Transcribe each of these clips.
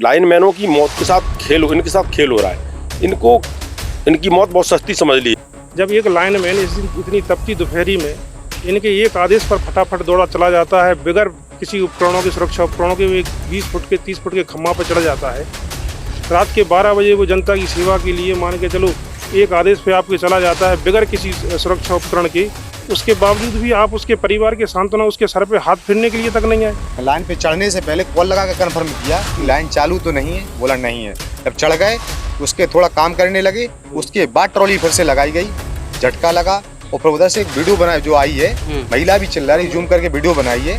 लाइनमैनों की मौत के साथ इनके साथ खेल हो रहा है। इनकी मौत बहुत सस्ती समझ ली। जब एक लाइनमैन इतनी तपती दोपहरी में इनके एक आदेश पर फटाफट दौड़ा चला जाता है, बगैर किसी उपकरणों के सुरक्षा उपकरणों के 20 फुट के 30 फुट के खम्भा पर चढ़ जाता है। रात के 12 बजे वो जनता की सेवा के लिए मान के चलो एक आदेश पे आपके चला जाता है बगैर किसी सुरक्षा उपकरण के। उसके बावजूद भी आप उसके परिवार के सांत्वना उसके सर पे हाथ फेरने के लिए तक नहीं आए। लाइन पे चढ़ने से पहले कॉल लगा कर कन्फर्म किया कि लाइन चालू तो नहीं है, बोला नहीं है। जब चढ़ गए उसके थोड़ा काम करने लगे, उसके बाद ट्रॉली फिर से लगाई गई, झटका लगा और फिर उधर से एक वीडियो बनाई जो आई है, महिला भी चिल्ला रही, जूम करके वीडियो बनाई है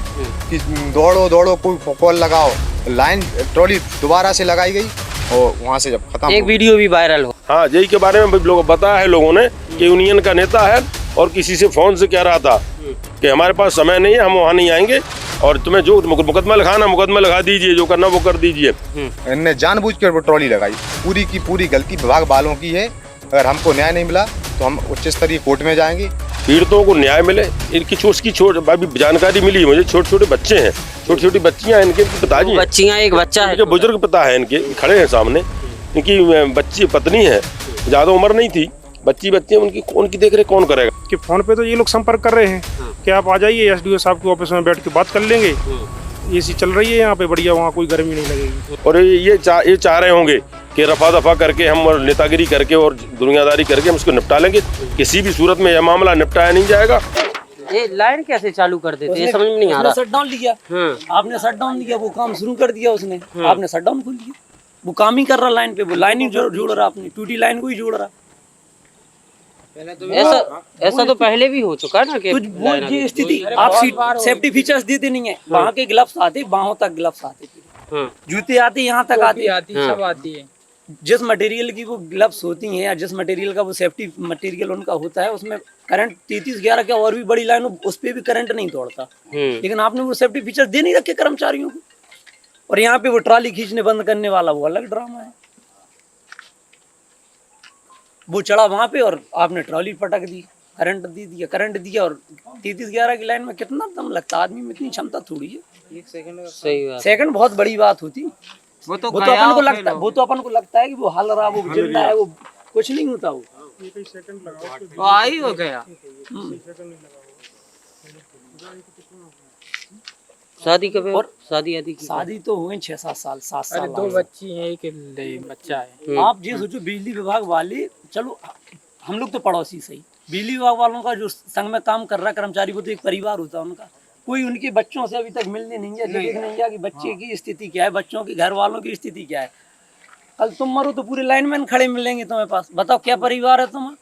कि दौड़ो दौड़ो कोई कॉल लगाओ। लाइन ट्रॉली दोबारा से लगाई गई और वहाँ से जब खत्म एक वीडियो भी वायरल हो। हाँ, यही के बारे में लोग बताया है लोगों ने कि यूनियन का नेता है और किसी से फोन से कह रहा था कि हमारे पास समय नहीं है, हम वहाँ नहीं आएंगे और तुम्हें जो मुकदमा लिखाना मुकदमा लगा दीजिए, जो करना वो कर दीजिए। इनने जानबूझकर वो ट्रॉली लगाई। पूरी की पूरी गलती विभाग वालों की है। अगर हमको न्याय नहीं मिला तो हम उच्च स्तरीय कोर्ट में जाएंगे। पीड़ितों को न्याय मिले। इनकी अभी जानकारी मिली मुझे, छोटे छोटे बच्चे हैं, छोटी छोटी बच्चियां, इनके पिताजी हैं, बच्चियां, एक बच्चा है, बुजुर्ग पिता है इनके, खड़े हैं सामने। इनकी बच्ची पत्नी है, ज्यादा उम्र नहीं थी, बच्ची उनकी देख रेख कौन करेगा। कि फोन पे तो ये लोग संपर्क कर रहे हैं कि आप आ जाइए एसडीओ साहब के ऑफिस में बैठ के बात कर लेंगे, एसी चल रही है यहाँ पे बढ़िया, वहाँ कोई गर्मी नहीं लगेगी। और ये चाह रहे होंगे कि रफा दफा करके हम और नेतागिरी करके और दुनियादारी करके हम इसको निपटा लेंगे। किसी भी सूरत में यह मामला निपटाया नहीं जाएगा। ये लाइन कैसे चालू कर देते हैं, समझ में नहीं आ रहा। शट डाउन लिया, आपने शट डाउन लिया, वो काम शुरू कर दिया उसने, आपने शट डाउन खोल दिया। वो काम ही कर रहा लाइन पे, वो लाइन ही जोड़ रहा, अपनी टूटी लाइन को ही जोड़ रहा। ऐसा तो पहले भी हो चुका है ना कि ये स्थिति आप सेफ्टी फीचर्स देते नहीं है। वहाँ के ग्लव्स आते, बाहों तक ग्लव्स आते, जूते आते, यहाँ तक आती सब आती है। जिस मटेरियल की वो ग्लव्स होती हैं या जिस मटेरियल का वो सेफ्टी मटेरियल उनका होता है, उसमें करंट 3311 क्या और भी बड़ी लाइन हो उस पर भी करंट नहीं तोड़ता। लेकिन आपने वो सेफ्टी फीचर दे नहीं रखे कर्मचारियों को। और यहाँ पे वो ट्रॉली खींचने बंद करने वाला वो अलग ड्रामा है। वो चढ़ा वहां पे और आपने ट्रॉली पटक दी, करंट दिया और 3311 की लाइन में कितना दम लगता, आदमी में इतनी क्षमता थोड़ी है। एक सेकंड बहुत बड़ी बात होती। वो तो अपन को लगता है कि वो हल रहा, वो जिंदा है, वो कुछ नहीं होता। वो आ ही हो गया। शादी कब है? और शादी तो हुए 6-7 साल, 7 साल। 2 बच्ची हैं, एक बच्चा है। आप ये सोचो, बिजली विभाग वाले, चलो हम लोग तो पड़ोसी सही, बिजली विभाग वालों का जो संघ में काम कर रहा कर्मचारी, वो तो एक परिवार होता है उनका। कोई उनके बच्चों से अभी तक मिलने नहीं गया, देखने नहीं गया कि बच्चे की स्थिति क्या है, बच्चों के घर वालों की स्थिति क्या है। कल तुम मरो तो पूरे लाइनमैन खड़े मिलेंगे तुम्हारे पास। बताओ क्या परिवार है तुम्हारा।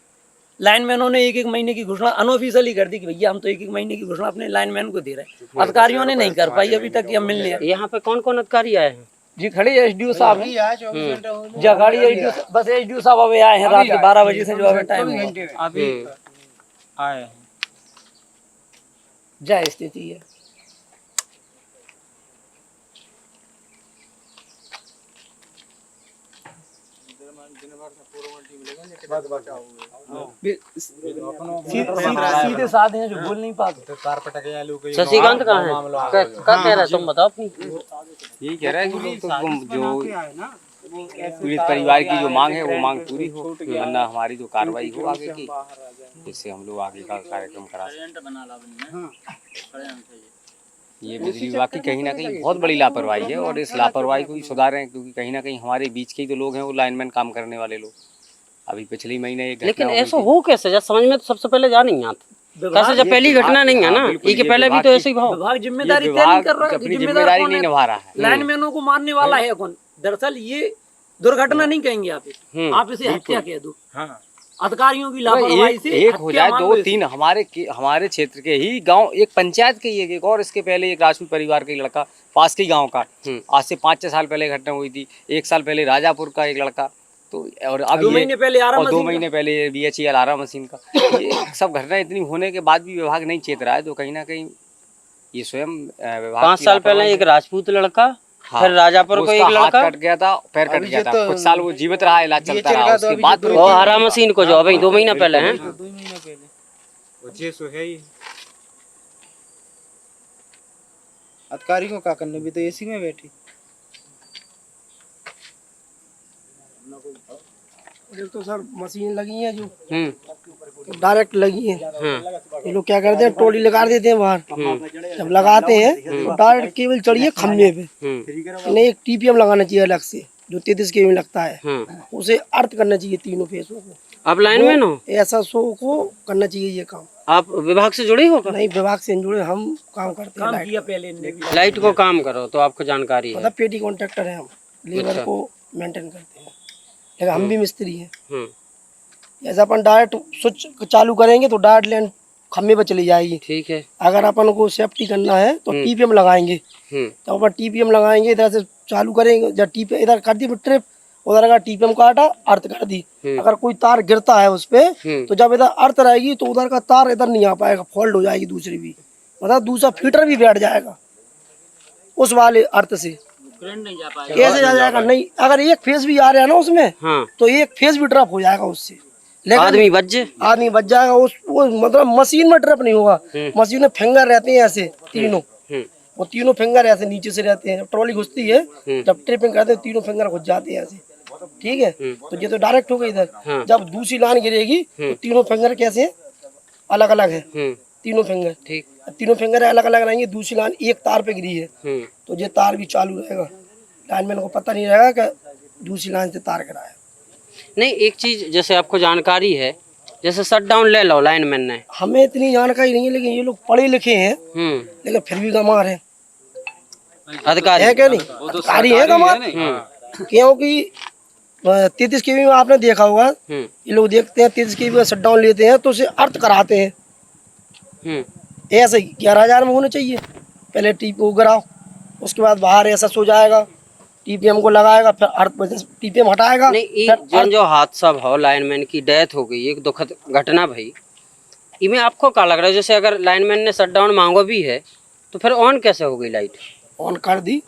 लाइनमैनों ने 1-1 महीने की घोषणा अनऑफिशियली कर दी कि भैया हम तो 1-1 महीने की घोषणा अपने लाइनमैन को दे रहे हैं। अधिकारियों ने नहीं कर पाई अभी तक कि हम मिलने। यहाँ पे कौन कौन अधिकारी आए हैं? जी खड़े एसडीओ साहब हैं, जगाड़ी एसडीओ, बस एसडीओ साहब अभी आए हैं रात के 12 बजे से, जो अभी टाइम अभी आए हैं। क्या स्थिति है। सीधे साधे हैं जो बोल नहीं पाते। शशिकांत कहाँ है? क्या कह रहा है, तुम बताओ अपनी। यही कह रहा है कि जो पीड़ित परिवार की जो मांग है वो मांग पूरी हो, वरना हमारी जो कार्रवाई हो आगे की, जिससे हम लोग आगे का कार्यक्रम करा सकें। ये बिजली विभाग की कहीं ना कहीं बहुत बड़ी लापरवाही है और इस लापरवाही को ही सुधारें, क्योंकि कहीं ना कहीं हमारे बीच के ही तो लोग हैं वो लाइनमैन काम करने वाले लोग। अभी पिछले महीने एक, लेकिन ऐसा हो कैसे, जब समझ में तो सबसे पहले जा नहीं आता कैसे, जब पहली घटना नहीं है ना, ये पहले भी तो ऐसे ही भाव। विभाग जिम्मेदारी तय नहीं कर रहा है, अपनी जिम्मेदारी नहीं निभा रहा है। लाइनमैनों को मारने वाला है कौन? दरअसल ये दुर्घटना नहीं कहेंगे आप इसे हत्या कह दो। अधिकारियों की लापरवाही से एक हो जाए, 2-3 हमारे क्षेत्र के ही गांव, एक पंचायत के ही एक और इसके पहले एक राजपूत परिवार का लड़का पास के गांव का, आज से 5-6 साल पहले घटना हुई थी। 1 साल पहले राजापुर का एक लड़का, तो और अब 2 महीने पहले और 2 महीने पहले BHEL आरा मशीन का। ये सब घटना इतनी होने के बाद भी विभाग नहीं चेत रहा है, तो कहीं ना कहीं ये स्वयं विभाग 5 साल पहले एक राजपूत लड़का, फिर राजापुर को एक लड़का कट गया था, पैर कट गया था, कुछ साल वो जीवित रहा, इलाज चलता रहा, उसके बाद वो आरा मशीन को जो अभी 2 महीना पहले है। 2 महीना पहले वो है ही। अधिकारियों का करने भी तो एसी में बैठी। एक तो सर मशीन लगी है जो डायरेक्ट लगी है, ये लोग क्या करते हैं ट्रॉली लगा देते हैं बाहर, जब लगाते हैं तो डायरेक्ट केबल चढ़िए खम्भे पे। इन्हें एक टीपीएम लगाना चाहिए अलग से जो 33 केबल लगता है, उसे अर्थ करना चाहिए तीनों फेसों को। आप लाइनमैन हो? ऐसा शो को करना चाहिए ये काम। आप विभाग से जुड़े हो? नहीं, विभाग से जुड़े, हम काम करते हैं काम किया पहले इनने भी। लाइट को काम करो तो आपको जानकारी है? मतलब पेटी कॉन्ट्रैक्टर है हम, लेबर को मेंटेन करते हैं, लेकिन हम भी मिस्त्री हैं। जैसे अपन डायरेक्ट स्विच चालू करेंगे तो डायरेक्ट लाइन खम्भे पे चली जाएगी। ठीक है। अगर अपन को सेफ्टी करना है तो टीपीएम लगाएंगे, तो अपन टीपीएम लगाएंगे, इधर से चालू करेंगे, जब टीपीएम इधर कर दी ट्रिप, उधर का टीपीएम काटा, अर्थ कर दी। अगर कोई तार गिरता है उस पे तो जब इधर अर्थ रहेगी तो उधर का तार इधर नहीं आ पाएगा, फॉल्ट हो जाएगी दूसरी भी, मतलब दूसरा फीटर भी बैठ जाएगा उस वाले अर्थ से। कैसे जा जाएगा? नहीं, अगर एक फेस भी आ रहा है ना उसमें तो एक फेस भी ड्रॉप हो जाएगा उससे, लेकिन आदमी बच जाएगा वो मतलब मशीन में ड्रॉप नहीं होगा। मशीन में फिंगर रहते हैं ऐसे तीनों, वो तीनों फिंगर ऐसे नीचे से रहते हैं, जब ट्रॉली घुसती है, जब ट्रिपिंग करते हैं तीनों फिंगर घुस जाते हैं ऐसे। ठीक है, तो ये तो डायरेक्ट हो गई इधर। जब दूसरी लाइन गिरेगी तो तीनों फिंगर कैसे अलग अलग है, तीनों फिंगर, ठीक, तीनों फिंगर अलग अलग रहेंगे। दूसरी लाइन एक तार पे गिरी है तो ये तार भी चालू रहेगा, लाइनमैन को पता नहीं रहेगा कि दूसरी लाइन से तार गिरा है। नहीं, एक चीज जैसे आपको जानकारी है, जैसे शट डाउन ले लो लाइनमैन ने, हमें इतनी जानकारी नहीं है, लेकिन ये लोग पढ़े लिखे हैं, लेकिन फिर भी गंवार है। अधिकारी है क्या? नहीं, अधिकारी है गंवार, क्योंकि 33 केवी में आपने देखा होगा, ये लोग देखते हैं 33 केवी का शट डाउन लेते हैं तो उसे अर्थ कराते हैं। ऐसे 11,000 में होना चाहिए, पहले टीपी को गिराओ, उसके बाद बाहर ऐसा सो जाएगा, टीपीएम को लगाएगा, फिर अर्थ टीपीएम हटाएगा। नहीं, जो हादसा भाव लाइनमैन की डेथ हो गई, एक दुखद घटना भाई, इनमें आपको क्या लग रहा है? जैसे अगर लाइनमैन ने शट डाउन मांगो भी है तो फिर ऑन कैसे हो गई लाइट? ऑन कर दी,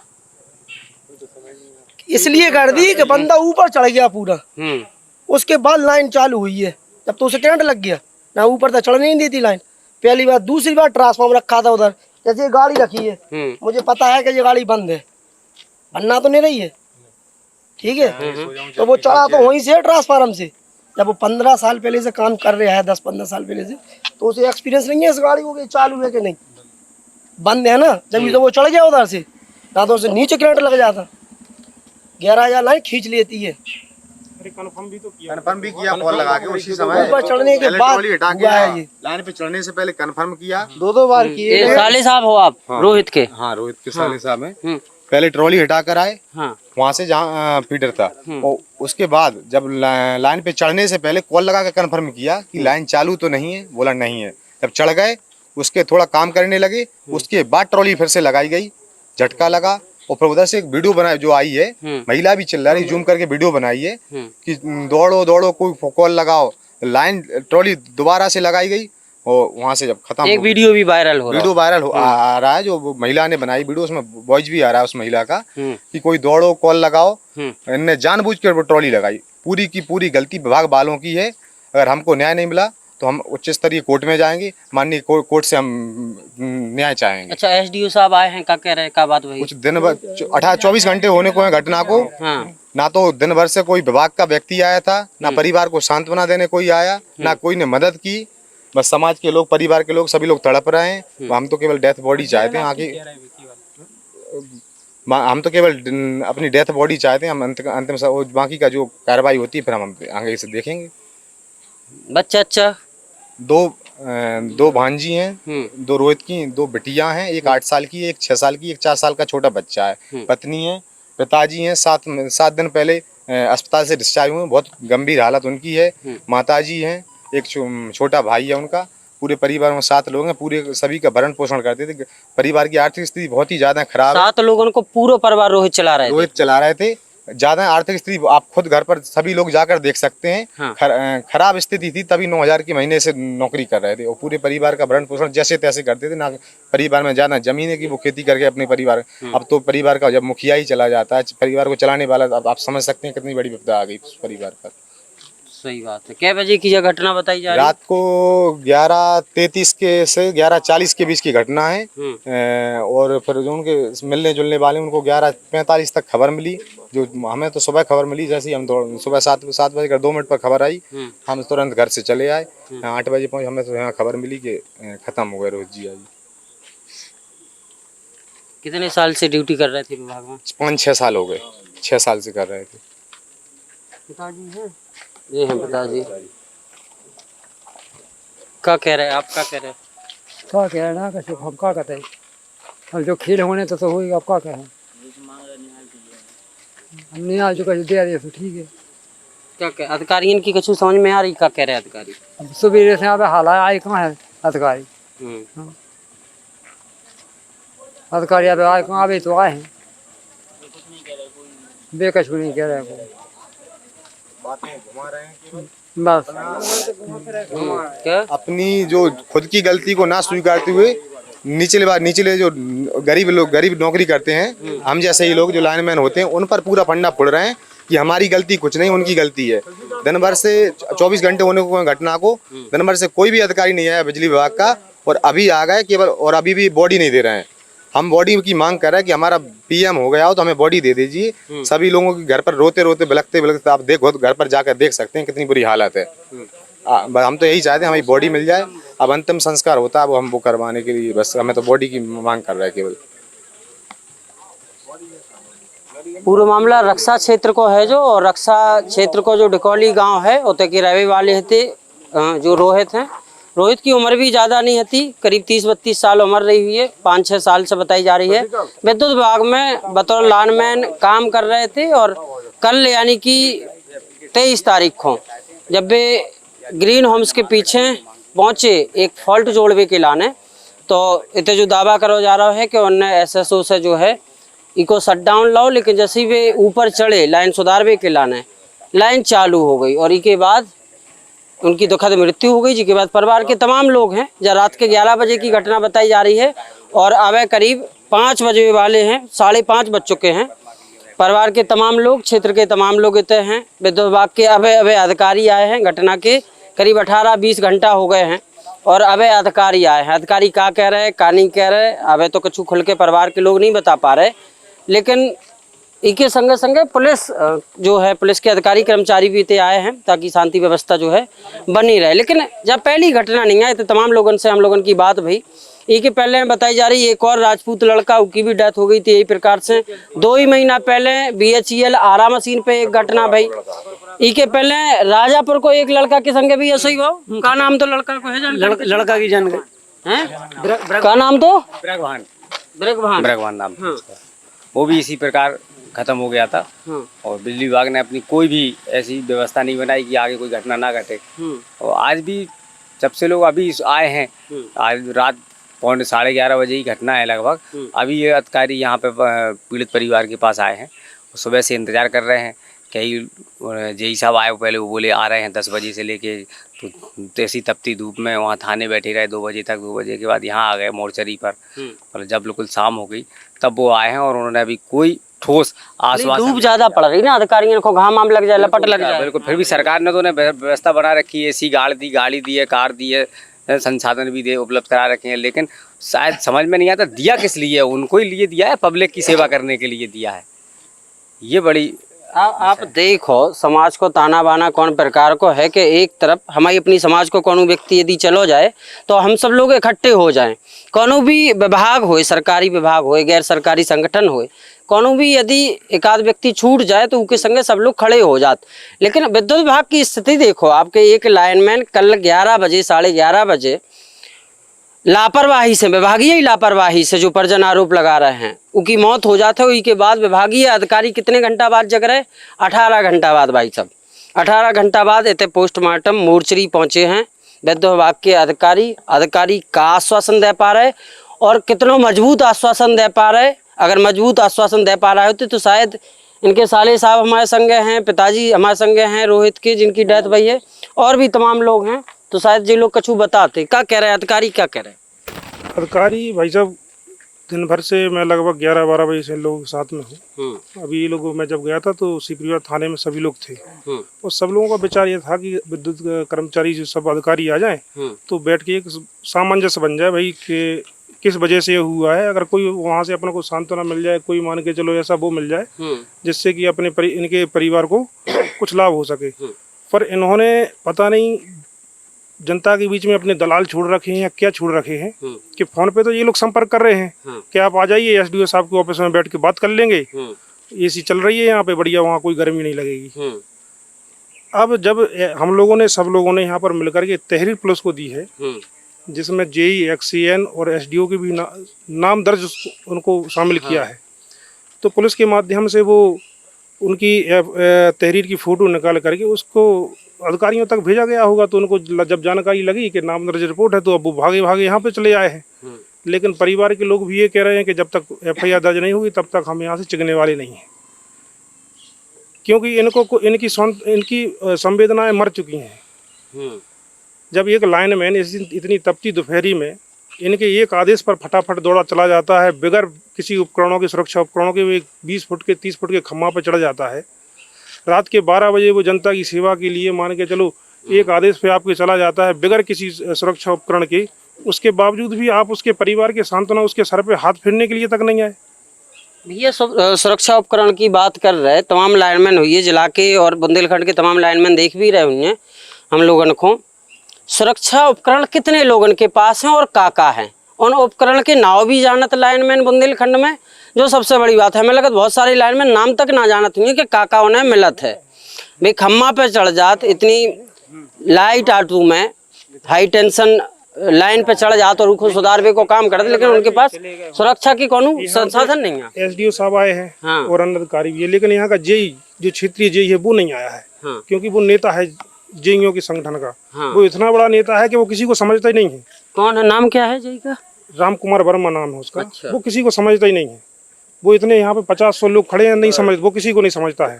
इसलिए कर दी कि बंदा ऊपर चढ़ गया पूरा, उसके बाद लाइन चालू हुई है, जब तो उसे करंट लग गया ना, ऊपर तक चढ़ नहीं दी थी लाइन, पहली बार। दूसरी बार ट्रांसफार्मर रखा था उधर, जैसे ये गाड़ी रखी है, मुझे पता है कि ये गाड़ी बंद है, बनना तो नहीं रही है, ठीक है, तो वो चढ़ा तो वहीं से ट्रांसफार्मर से। जब वो 15 साल पहले से काम कर रहा है, 10-15 साल पहले से, तो उसे एक्सपीरियंस नहीं है इस गाड़ी को कि चालू है कि नहीं, बंद है ना, जब तो वो चढ़ गया उधर से, ना तो उसे नीचे करंट लग जाता। 11,000 लाइन खींच लेती है। कन्फर्म भी किया कॉल लगा के उसी समय, ऊपर चढ़ने के बाद लाइन पे चढ़ने से पहले कंफर्म किया, 2 बार किए। साले साहब हो आप? रोहित के? हाँ, रोहित के साले साहब हैं। पहले ट्रॉली हटा कर आए, वहाँ से जहाँ फीडर था, और उसके बाद जब लाइन पे चढ़ने से पहले कॉल लगा कर कंफर्म किया कि लाइन चालू तो नहीं है, बोला नहीं है। जब चढ़ गए, उसके थोड़ा काम करने लगे, उसके बाद ट्रॉली फिर से लगाई गई, झटका लगा, और फिर उधर से एक वीडियो बनाई जो आई है, महिला भी चिल्ला रही, जूम करके वीडियो बनाई है कि दौड़ो दौड़ो, कोई कॉल लगाओ। लाइन ट्रॉली दोबारा से लगाई गई, और वहाँ से जब खत्म, एक वीडियो भी वायरल हो आ रहा है जो महिला ने बनाई वीडियो, उसमें वॉइस भी आ रहा है उस महिला का कि कोई दौड़ो, कॉल लगाओ। इनने जानबूझ कर ट्रॉली लगाई, पूरी की पूरी गलती विभाग वालों की है। अगर हमको न्याय नहीं मिला तो हम उच्च स्तरीय कोर्ट में जाएंगे, माननीय कोर्ट से हम न्याय चाहेंगे। अच्छा, एसडीओ साहब आए हैं, क्या कह रहे हैं, क्या बात हुई? कुछ दिन भर 24 घंटे होने को है घटना को, ना तो दिन भर से कोई विभाग का व्यक्ति आया था, ना परिवार को सांत्वना देने कोई आया, ना कोई ने मदद की। बस समाज के लोग, परिवार के लोग, सभी लोग तड़प रहे हैं। हम तो केवल डेथ बॉडी चाहते हैं आगे, हम तो केवल अपनी डेथ बॉडी चाहते हैं। हम अंतिम बाकी का जो कार्रवाई होती है फिर हम आगे से देखेंगे। बच्चा अच्छा? दो भांजी हैं, 2 रोहित की 2 बिटियां हैं, एक 8 साल की, एक 6 साल की, एक 4 साल का छोटा बच्चा है। पत्नी है, पिताजी हैं, 7 दिन पहले अस्पताल से डिस्चार्ज हुए, बहुत गंभीर हालत उनकी है। माताजी हैं, एक छोटा भाई है उनका। पूरे परिवार में 7 लोग हैं, पूरे सभी का भरण पोषण करते थे। परिवार की आर्थिक स्थिति बहुत ही ज्यादा खराब है। 7 लोगों को पूरा परिवार रोहित चला रहे थे। ज्यादा आर्थिक स्थिति आप खुद घर पर सभी लोग जाकर देख सकते हैं। खराब स्थिति थी, तभी 9,000 की महीने से नौकरी कर रहे थे, और पूरे परिवार का भरण पोषण जैसे तैसे करते थे। ना परिवार में ज्यादा जमीन है कि वो खेती करके अपने परिवार, अब तो परिवार का जब मुखिया ही चला जाता है, परिवार को चलाने वाला, अब आप समझ सकते हैं कितनी बड़ी विपदा आ गई उस परिवार पर। सही बात है। क्या बजे की यह घटना बताई जा रही है? रात को 11:33 से 11:40 के बीच की घटना है। और फिर जो उनके मिलने जुलने वाले उनको 11:45 तक खबर मिली, जो हमें तो सुबह खबर मिली, जैसे ही हम सुबह 7:02 पर खबर आई, हम तुरंत घर से चले आए। 8 बजे पहुँचे, हमें तो यहाँ खबर मिली कि खत्म हो गए रोहित जी आज। कितने साल से ड्यूटी कर रहे थे विभाग में? 5-6 साल हो गए, 6 साल से कर रहे थे। पिताजी हैं? ये हैं पिताजी। क्या कह रहे हैं आप, क्या कह रहे हैं? क्या कह रहे ना, हम क्या कहते हैं, अब जो खेल होने तो होगी, अब क्या कहें, हम निहाल जो कहीं दे रहे तो ठीक है। क्या कह अधिकारियों की कुछ समझ में आ रही, क्या कह रहे हैं अधिकारी? अब सुबह से यहाँ पे हाल आए कहाँ है अधिकारी, अधिकारी यहाँ पे आए कहाँ, अभी तो आए हैं, बेकछ भी नहीं कह रहे हैं, बस क्या अपनी जो खुद की गलती को ना स्वीकारते हुए निचले जो गरीब नौकरी करते हैं, हम जैसे ही लोग जो लाइनमैन होते हैं, उन पर पूरा फंडा फोड़ रहे हैं कि हमारी गलती कुछ नहीं, उनकी गलती है। दिन भर से 24 घंटे होने को घटना को दिन भर से कोई भी अधिकारी नहीं आया बिजली विभाग का, और अभी आ गए केवल, और अभी भी बॉडी नहीं दे रहे हैं। हम बॉडी की मांग कर रहे हैं कि हमारा पीएम हो गया हो तो हमें बॉडी दे दीजिए। सभी लोगों के घर पर रोते रोते बिलखते आप देखो तो घर पर जाकर देख सकते हैं कितनी बुरी हालत है। हम तो यही चाहते हैं हमारी बॉडी मिल जाए। अब अंतिम संस्कार होता है, वो हम वो करवाने के लिए बस हमें तो बॉडी की मांग कर रहा है केवल। पूरा मामला रक्षा क्षेत्र को है जो, और रक्षा क्षेत्र को जो डिकौली गांव है उतने के रहने वाले थे जो रोहित हैं। रोहित की उम्र भी ज़्यादा नहीं थी, करीब 30-32 साल उम्र रही हुई है, 5-6 साल से बताई जा रही है। विद्युत विभाग में बतौर लाइनमैन काम कर रहे थे, और कल यानी कि 23 तारीख को जब वे ग्रीन होम्स के पीछे पहुँचे एक फॉल्ट जोड़वे के लाने, तो इतने जो दावा करो जा रहा है कि उन्होंने SSO से जो है इको शट डाउन लाओ, लेकिन जैसे ही वे ऊपर चढ़े लाइन सुधारवे के लाने, लाइन चालू हो गई और इसके बाद उनकी दुखद मृत्यु हो गई। जिसके बाद परिवार के तमाम लोग हैं, जब रात के 11 बजे की घटना बताई जा रही है और अब करीब 5 बजे वाले हैं, 5:30 बज चुके हैं। परिवार के तमाम लोग, क्षेत्र के तमाम लोग इतने हैं। विद्युत विभाग के अब अधिकारी आए हैं, घटना के करीब 18-20 घंटा हो गए हैं, और अब अधिकारी आए हैं। अधिकारी क्या कह रहे हैं, क्या नहीं कह रहे, अब तो कुछ खुल के परिवार के लोग नहीं बता पा रहे, लेकिन इसके संगे संगे पुलिस जो है, पुलिस के अधिकारी कर्मचारी भी इतने आए हैं ताकि शांति व्यवस्था जो है बनी रहे। लेकिन जब पहली घटना नहीं आई तो तमाम लोगों से हम लोगों की बात भई, इसके पहले बताई जा रही एक और राजपूत लड़का की भी डेथ हो गई थी यही प्रकार से। 2 ही महीना पहले BHEL आरा मशीन पे एक घटना भई। इसके पहले राजापुर को एक लड़का के संगे भी ऐसा ही हुआ। का नाम तो लड़का को है, लड़का की जान गई, का नाम तो ब्रगवान नाम था। वो भी इसी प्रकार खत्म हो गया था, और बिजली विभाग ने अपनी कोई भी ऐसी व्यवस्था नहीं बनाई कि आगे कोई घटना ना घटे। और आज भी जब से लोग अभी आए हैं, आज रात 11:30 बजे ही घटना है लगभग। अभी ये अधिकारी यहाँ पे पीड़ित परिवार के पास आए हैं, सुबह से इंतजार कर रहे हैं। कई जेई साहब आए, पहले वो बोले आ रहे हैं 10 बजे से लेके, तो ऐसी तपती धूप में वहाँ थाने बैठे रहे 2 बजे तक। 2 बजे के बाद यहाँ आ गए मोर्चरी पर, और जब बिल्कुल शाम हो गई तब वो आए हैं, और उन्होंने अभी कोई ठोस आश्वासन। धूप ज्यादा पड़ रही ना, अधिकारियों को घाम आम लग जाए, लपट लग जाए। बिल्कुल, फिर भी सरकार ने तो उन्हें व्यवस्था बना रखी है, ऐसी गाड़ी दी है, कार दी है, संसाधन भी दे उपलब्ध करा रखे हैं। लेकिन शायद समझ में नहीं आता दिया किस लिए, उनको ही लिए दिया है, पब्लिक की सेवा करने के लिए दिया है। ये बड़ी आप देखो, समाज को ताना बाना कौन प्रकार को है कि एक तरफ हमारी अपनी समाज को कोनो व्यक्ति यदि चलो जाए तो हम सब लोग इकट्ठे हो जाएं। कोनो भी विभाग होए, सरकारी विभाग होए, गैर सरकारी संगठन होए, कोनो भी यदि एक आध व्यक्ति छूट जाए तो उनके संगे सब लोग खड़े हो जाते। लेकिन विद्युत विभाग की स्थिति देखो, आपके एक लाइनमैन कल 11 बजे 11:30 बजे लापरवाही से, विभागीय लापरवाही से जो परिजन आरोप लगा रहे हैं, उनकी मौत हो जाते है। उसके बाद विभागीय अधिकारी कितने घंटा बाद जग रहे? 18 घंटा बाद भाई साहब, 18 घंटा बाद इतने पोस्टमार्टम मोर्चरी पहुंचे हैं विद्युत विभाग के अधिकारी का आश्वासन दे पा रहे, और कितनों मजबूत आश्वासन दे पा रहे। अगर मजबूत आश्वासन दे पा रहे होते तो शायद इनके साले साहब हमारे संगे हैं, पिताजी हमारे संगे हैं रोहित के, जिनकी डेथ भई है, और भी तमाम लोग हैं, तो शायद ये लोग कछु बताते। क्या कह रहे हैं अधिकारी, क्या कह रहे हैं? अधिकारी भाई साहब दिन भर से मैं लगभग 11-12 बजे से लोगों के साथ में हूँ। अभी ये लोग, मैं जब गया था तो सिपरिया थाने में सभी लोग थे, और सब लोगों का विचार ये था कि विद्युत कर्मचारी जो सब अधिकारी आ जाएं तो बैठ के एक सामंजस्य बन जाए भाई कि किस वजह से ये हुआ है। अगर कोई वहाँ से अपने को सांत्वना मिल जाए, कोई मान के चलो ऐसा वो मिल जाए जिससे कि अपने इनके परिवार को कुछ लाभ हो सके। पर इन्होंने पता नहीं जनता के बीच में अपने दलाल छोड़ रखे हैं या क्या छोड़ रखे हैं कि फोन पे तो ये लोग संपर्क कर रहे हैं कि आप आ जाइए, एसडीओ साहब के ऑफिस में बैठ के बात कर लेंगे, एसी चल रही है यहाँ पे बढ़िया, वहाँ कोई गर्मी नहीं लगेगी। अब जब हम लोगों ने सब लोगों ने यहाँ पर मिलकर के तहरीर पुलिस को दी है, जिसमें जेई, एक्सीएन और एसडीओ के भी नाम दर्ज उनको शामिल किया है, तो पुलिस के माध्यम से वो उनकी तहरीर की फोटो निकाल करके उसको अधिकारियों तक भेजा गया होगा। तो उनको जब जानकारी लगी कि नाम दर्ज रिपोर्ट है तो अब वो भागे भागे यहाँ पे चले आए हैं। लेकिन परिवार के लोग भी ये कह रहे हैं कि जब तक एफआईआर दर्ज नहीं होगी तब तक हम यहाँ से चिकने वाले नहीं हैं, क्योंकि इनकी संवेदनाएं मर चुकी हैं। जब एक लाइनमैन इतनी तपती दोपहरी में इनके एक आदेश पर फटाफट दौड़ा चला जाता है, बगैर किसी उपकरणों के, सुरक्षा उपकरणों के, वो 20 फुट के 30 फुट के खम्मा पर चढ़ जाता है। रात के 12 बजे वो जनता की सेवा के लिए मान के चलो एक आदेश पे आपके चला जाता है बगैर किसी सुरक्षा उपकरण के, उसके बावजूद भी आप उसके परिवार के सांत्वना उसके सर पे हाथ फेरने के लिए तक नहीं आए। भैया सुरक्षा उपकरण की बात कर रहे हैं, तमाम लाइनमैन हुई है जिला के और बुंदेलखंड के तमाम लाइनमैन देख भी रहे हुए हैं हम लोगों को। सुरक्षा उपकरण कितने लोगों के पास हैं और का हैं? उन उपकरण के नाव भी जानत लाइनमैन बुंदेलखंड में, जो सबसे बड़ी बात है। हमें लगता बहुत सारे लाइनमैन नाम तक ना जानत हुई कि काका उन्हें मिलत है। भाई खम्मा पे चढ़ जात, इतनी लाइट आटू में हाई टेंशन लाइन पे चढ़ जात और उसको सुधारवे को काम करते, लेकिन उनके पास सुरक्षा की कोनो संसाधन नहीं है। एसडीओ साहब आए हैं और अन्य अधिकारी भी है, लेकिन यहाँ का जेई जो क्षेत्रीय जेई है वो नहीं आया है, क्योंकि वो नेता है जेईओ के संगठन का। वो इतना बड़ा नेता है कि वो किसी को समझता ही नहीं है। कौन है, नाम क्या है जेई का? राम कुमार वर्मा नाम है उसका। वो किसी को समझता ही नहीं है। वो इतने यहाँ पे 50-100 लोग खड़े हैं, नहीं समझ, वो किसी को नहीं समझता है।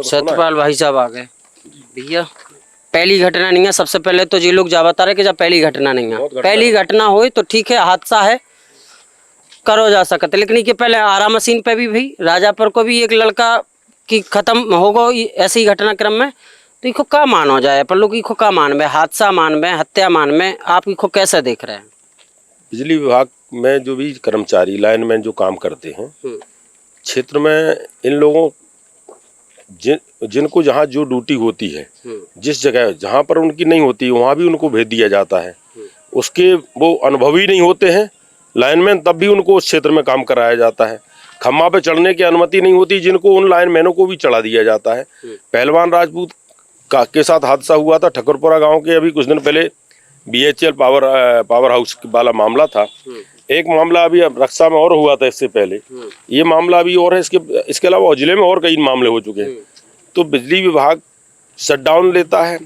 सत्यपाल भाई साहब आ गए। भैया पहली घटना नहीं है, सबसे पहले तो ये लोग जा बता रहे कि जब पहली घटना नहीं है, पहली घटना हो तो ठीक है, हादसा है करो जा सकते, लेकिन ये पहले आरा मशीन पे भी भाई राजापुर को भी एक लड़का की खत्म हो गो ऐसे ही घटनाक्रम में, तो इसको क्या मान हो जाए? पर लोग इसको क्या मान में, हादसा मान में, हत्या मान में, आप इसको कैसे देख रहे हैं? बिजली विभाग में जो भी कर्मचारी लाइनमैन जो काम करते हैं क्षेत्र में, इन लोगों जिनको जहाँ जो ड्यूटी होती है, जिस जगह जहाँ पर उनकी नहीं होती वहाँ भी उनको भेज दिया जाता है। उसके वो अनुभवी नहीं होते हैं लाइनमैन, तब भी उनको उस क्षेत्र में काम कराया जाता है। खम्मा पे चढ़ने की अनुमति नहीं होती, जिनको उन लाइनमैनों को भी चढ़ा दिया जाता है। पहलवान राजपूत के साथ हादसा हुआ था ठकुरपुरा गांव के, अभी कुछ दिन पहले बीएचएल पावर हाउस वाला मामला था। एक मामला अभी रक्षा में और हुआ था इससे पहले, ये मामला अभी और है। इसके अलावा जिले में और कई मामले हो चुके हैं। तो बिजली विभाग शटडाउन लेता है,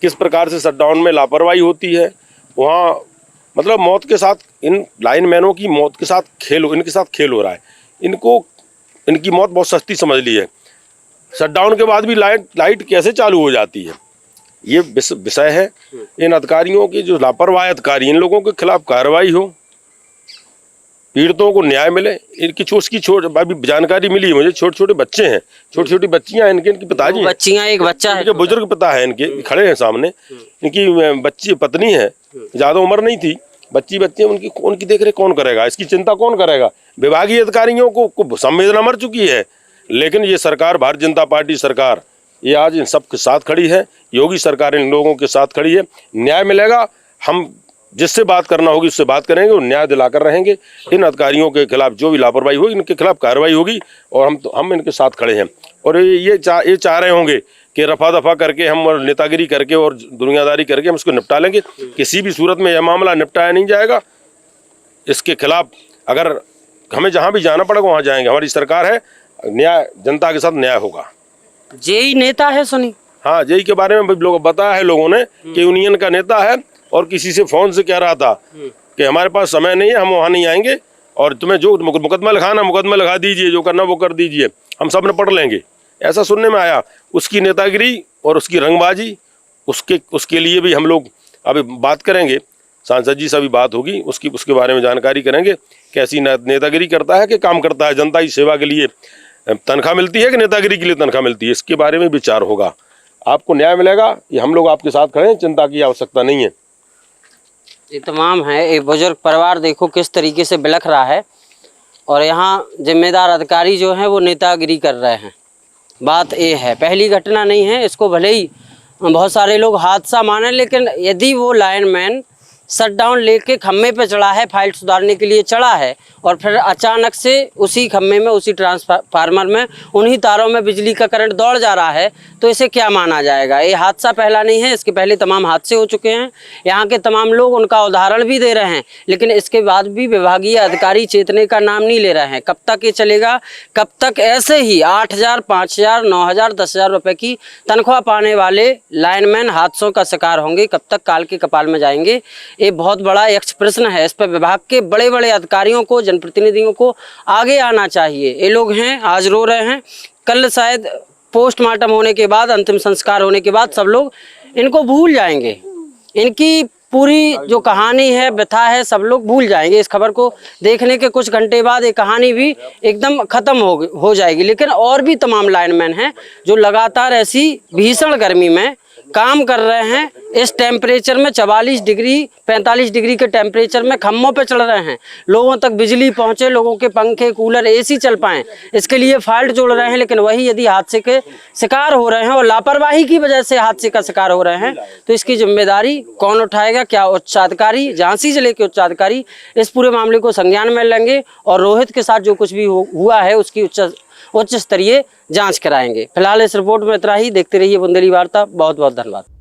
किस प्रकार से शटडाउन में लापरवाही होती है, वहाँ मतलब मौत के साथ, इन लाइनमैनों की मौत के साथ इनके साथ खेल हो रहा है। इनकी मौत बहुत सस्ती समझ ली है। शटडाउन के बाद भी लाइट कैसे चालू हो जाती है, ये विषय है। इन अधिकारियों की जो लापरवाह अधिकारी, इन लोगों के खिलाफ कार्रवाई हो, पीड़ितों को न्याय मिले। इनकी अभी जानकारी मिली है मुझे, छोटे छोटे बच्चे हैं, छोटी छोटी बच्चियां हैं इनके पिताजी, बच्चियां, एक बच्चा है, बुजुर्ग पिता है इनके खड़े हैं सामने। इनकी बच्ची पत्नी है, ज्यादा उम्र नहीं थी, बच्ची उनकी देख रेख कौन करेगा, इसकी चिंता कौन करेगा? विभागीय अधिकारियों को संवेदना मर चुकी है। लेकिन ये सरकार, भारतीय जनता पार्टी सरकार, ये आज इन सब के साथ खड़ी है। योगी सरकार इन लोगों के साथ खड़ी है। न्याय मिलेगा, हम जिससे बात करना होगी उससे बात करेंगे और न्याय दिलाकर रहेंगे। इन अधिकारियों के खिलाफ जो भी लापरवाही होगी, इनके खिलाफ कार्रवाई होगी और हम इनके साथ खड़े हैं। और ये चाह रहे होंगे कि रफा दफा करके हम और नेतागिरी करके और दुनियादारी करके हम इसको निपटा लेंगे। किसी भी सूरत में यह मामला निपटाया नहीं जाएगा। इसके खिलाफ अगर हमें जहाँ भी जाना पड़ेगा वहाँ जाएंगे। हमारी सरकार है, न्याय, जनता के साथ न्याय होगा। जेई नेता है सुनी? हाँ, जेई के बारे में लोग बताया है लोगों ने कि यूनियन का नेता है और किसी से फोन से कह रहा था कि हमारे पास समय नहीं है, हम वहाँ नहीं आएंगे और तुम्हें जो मुकदमा लिखाना मुकदमा लिखा दीजिए, जो करना वो कर दीजिए, हम सब ने पढ़ लेंगे। ऐसा सुनने में आया। उसकी नेतागिरी और उसकी रंगबाजी, उसके लिए भी हम लोग अभी बात करेंगे, सांसद जी से भी बात होगी, उसके बारे में जानकारी करेंगे। कैसी नेतागिरी करता है कि काम करता है, जनता की सेवा के लिए तनख्वाह मिलती है कि नेतागिरी के लिए तनख्वाह मिलती है, इसके बारे में विचार होगा। आपको न्याय मिलेगा, ये हम लोग आपके साथ खड़े हैं, चिंता की आवश्यकता नहीं है। ये तमाम है। एक बुजुर्ग परिवार देखो किस तरीके से बिलख रहा है और यहाँ जिम्मेदार अधिकारी जो हैं वो नेतागिरी कर रहे हैं। बात ये है, पहली घटना नहीं है, इसको भले ही बहुत सारे लोग हादसा माने, लेकिन यदि वो लाइनमैन शटडाउन लेके खम्भे पे चढ़ा है, फाइल सुधारने के लिए चढ़ा है और फिर अचानक से उसी खम्भे में, उसी ट्रांसफार्मर में, उन्हीं तारों में बिजली का करंट दौड़ जा रहा है, तो इसे क्या माना जाएगा? ये हादसा पहला नहीं है, इसके पहले तमाम हादसे हो चुके हैं। यहाँ के तमाम लोग उनका उदाहरण भी दे रहे हैं, लेकिन इसके बाद भी विभागीय अधिकारी चेतने का नाम नहीं ले रहे हैं। कब तक ये चलेगा? कब तक ऐसे ही 8,000, 5,000, 9,000, 10,000 रुपये की तनख्वाह पाने वाले लाइनमैन हादसों का शिकार होंगे? कब तक काल के कपाल में जाएंगे? ये बहुत बड़ा यक्ष प्रश्न है। इस पर विभाग के बड़े बड़े अधिकारियों को, जनप्रतिनिधियों को आगे आना चाहिए। ये लोग हैं, आज रो रहे हैं, कल शायद पोस्टमार्टम होने के बाद, अंतिम संस्कार होने के बाद सब लोग इनको भूल जाएंगे। इनकी पूरी जो कहानी है, व्यथा है, सब लोग भूल जाएंगे। इस खबर को देखने के कुछ घंटे बाद ये कहानी भी एकदम खत्म हो जाएगी। लेकिन और भी तमाम लाइनमैन हैं जो लगातार ऐसी भीषण गर्मी में काम कर रहे हैं। इस टेम्परेचर में 44 डिग्री 45 डिग्री के टेम्परेचर में खम्भों पे चढ़ रहे हैं। लोगों तक बिजली पहुंचे, लोगों के पंखे, कूलर, एसी चल पाएं, इसके लिए फाल्ट जोड़ रहे हैं। लेकिन वही यदि हादसे के शिकार हो रहे हैं और लापरवाही की वजह से हादसे का शिकार हो रहे हैं, तो इसकी जिम्मेदारी कौन उठाएगा? क्या उच्चाधिकारी, झांसी जिले के उच्चाधिकारी इस पूरे मामले को संज्ञान में लेंगे और रोहित के साथ जो कुछ भी हुआ है उसकी उच्च स्तरीय जांच कराएंगे। फिलहाल इस रिपोर्ट में इतना ही। देखते रहिए बुंदेली वार्ता। बहुत बहुत धन्यवाद।